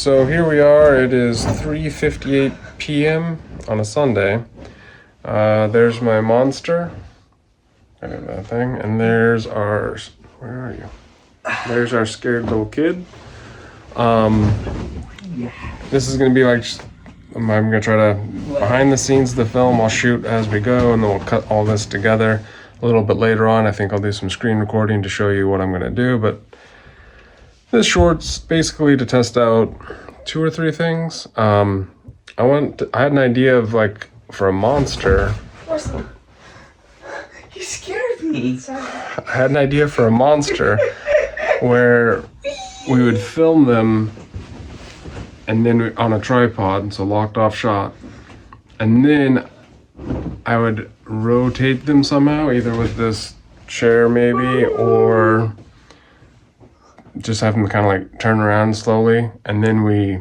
So here we are. It is 3:58 p.m. on a Sunday. There's my monster. I did that thing. And there's our... Where are you? There's our scared little kid. This is going to be like... I'm going to try to... Behind the scenes of the film, I'll shoot as we go, and then we'll cut all this together a little bit later on. I think I'll do some screen recording to show you what I'm going to do, but... This short's basically to test out 2 or 3 things. I had an idea of like for a monster. You scared me. I had an idea for a monster where we would film them and then on a tripod, so locked off shot, and then I would rotate them somehow, either with this chair maybe, or just have them kind of like turn around slowly, and then we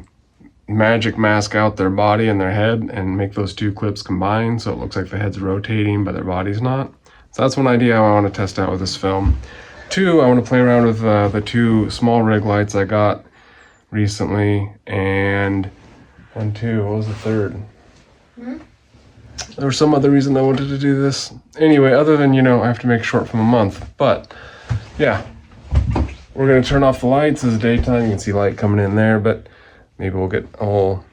magic mask out their body and their head and make those 2 clips combine so it looks like the head's rotating but their body's not. So that's one idea I want to test out with this film. 2, I want to play around with the 2 small rig lights I got recently, and 1, 2, what was the 3rd? There was some other reason I wanted to do this. Anyway, other than, I have to make a short film a month, but yeah. We're gonna turn off the lights. It's daytime, you can see light coming in there, but maybe we'll get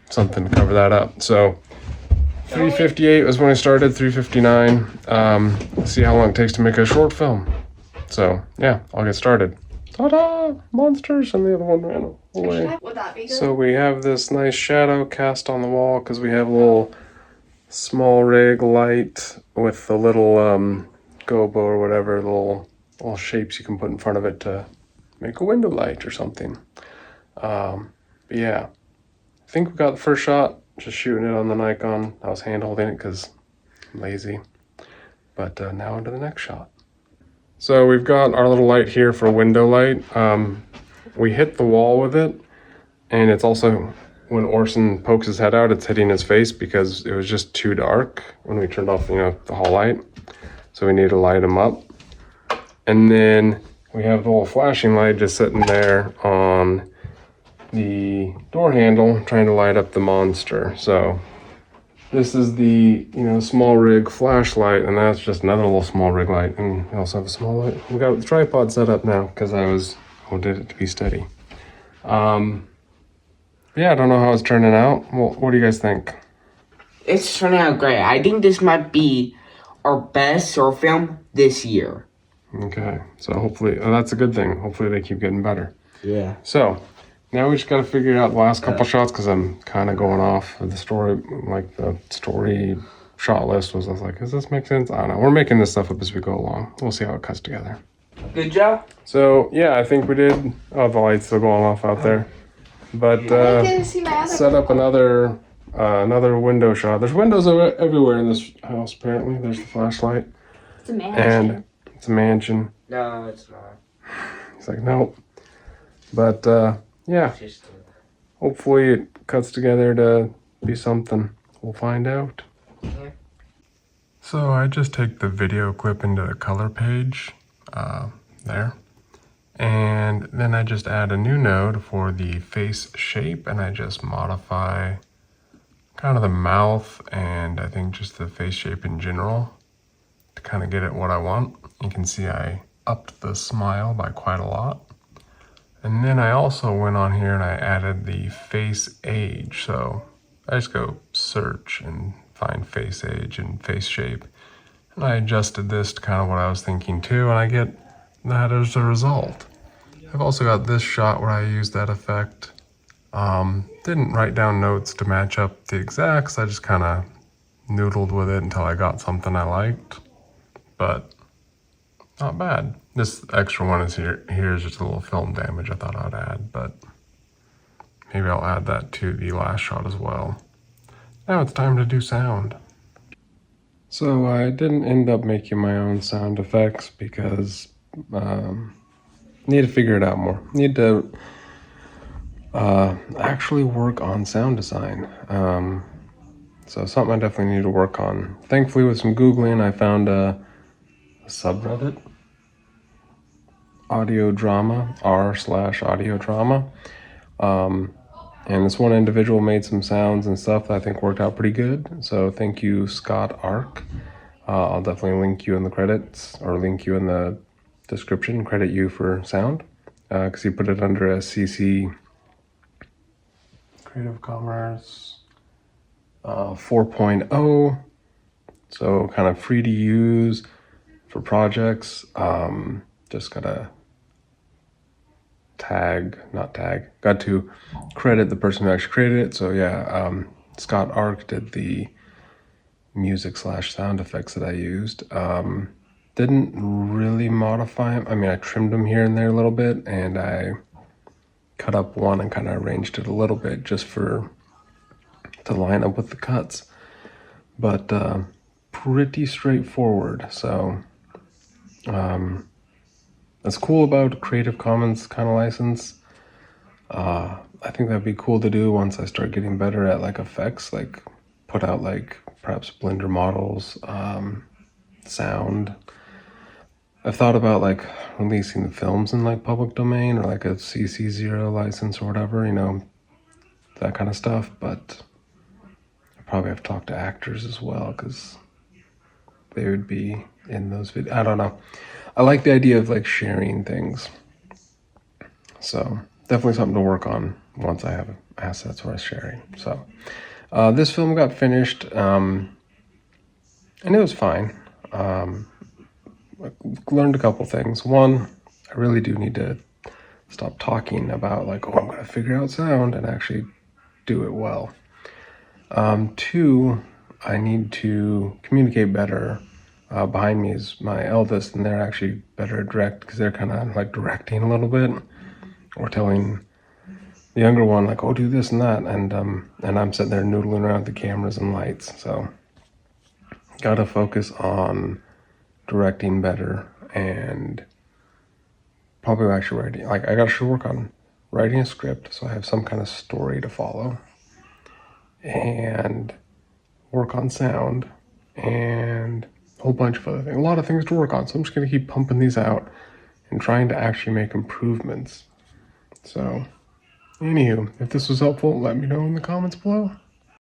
something to cover that up. So 3:58 was when I started, 3:59. See how long it takes to make a short film. So yeah, I'll get started. Ta-da! Monsters, and the other one ran away. Would that be good? So we have this nice shadow cast on the wall because we have a little small rig light with the little gobo or whatever, little shapes you can put in front of it to make a window light or something. But yeah, I think we got the first shot, just shooting it on the Nikon. I was hand holding it because I'm lazy. But now onto the next shot. So we've got our little light here for a window light. We hit the wall with it, and it's also, when Orson pokes his head out, it's hitting his face because it was just too dark when we turned off, the hall light. So we need to light him up. And then we have the little flashing light just sitting there on the door handle trying to light up the monster. So this is the, small rig flashlight, and that's just another little small rig light. And we also have a small light. We got the tripod set up now because I did it to be steady. Yeah, I don't know how it's turning out. Well, what do you guys think? It's turning out great. I think this might be our best short film this year. Okay, so hopefully, that's a good thing. Hopefully they keep getting better. Yeah. So, now we just got to figure out the last couple shots because I'm kind of going off of the story, like the story shot list was. I was like, does this make sense? I don't know. We're making this stuff up as we go along. We'll see how it cuts together. Good job. So, yeah, I think we did. Oh, the light's still going off out there. But set up another window shot. There's windows everywhere in this house, apparently. There's the flashlight. It's a mansion. And it's a mansion. No, it's not. He's like, nope. But, yeah. Hopefully it cuts together to be something. We'll find out. Yeah. So I just take the video clip into the color page, there. And then I just add a new node for the face shape, and I just modify kind of the mouth and I think just the face shape in general to kind of get it what I want. You can see I upped the smile by quite a lot. And then I also went on here and I added the face age. So I just go search and find face age and face shape. And I adjusted this to kind of what I was thinking too, and I get that as a result. I've also got this shot where I used that effect. Didn't write down notes to match up the exacts. I just kind of noodled with it until I got something I liked. But not bad. This extra one is here is just a little film damage I thought I'd add, but maybe I'll add that to the last shot as well. Now it's time to do sound. So I didn't end up making my own sound effects because need to figure it out more. Need to actually work on sound design. So something I definitely need to work on. Thankfully, with some Googling, I found a subreddit, audio drama, r/audio drama. And this one individual made some sounds and stuff that I think worked out pretty good. So thank you, Scott Ark. I'll definitely link you in the credits or link you in the description, credit you for sound, because you put it under a CC Creative Commerce 4.0. So kind of free to use for projects. Just gotta got to credit the person who actually created it. So yeah, Scott Ark did the music / sound effects that I used. Didn't really modify them. I mean, I trimmed them here and there a little bit, and I cut up one and kind of arranged it a little bit just to line up with the cuts. But pretty straightforward. So that's cool about Creative Commons kind of license. I think that'd be cool to do once I start getting better at like effects, like put out like perhaps Blender models, sound. I've thought about like releasing the films in like public domain or like a CC0 license or whatever, you know, that kind of stuff. But I probably have to talk to actors as well because they would be in those videos. I don't know. I like the idea of like sharing things. So definitely something to work on once I have assets worth sharing. So this film got finished and it was fine. I learned a couple things. One, I really do need to stop talking about like, oh, I'm going to figure out sound and actually do it well. Two, I need to communicate better. Behind me is my eldest, and they're actually better at direct because they're kind of like directing a little bit or telling the younger one like, oh, do this and that, and I'm sitting there noodling around the cameras and lights. So gotta focus on directing better and probably actually writing. Like I gotta work on writing a script so I have some kind of story to follow, and work on sound and a whole bunch of other things. A lot of things to work on. So I'm just gonna keep pumping these out and trying to actually make improvements. So, anywho, if this was helpful, let me know in the comments below.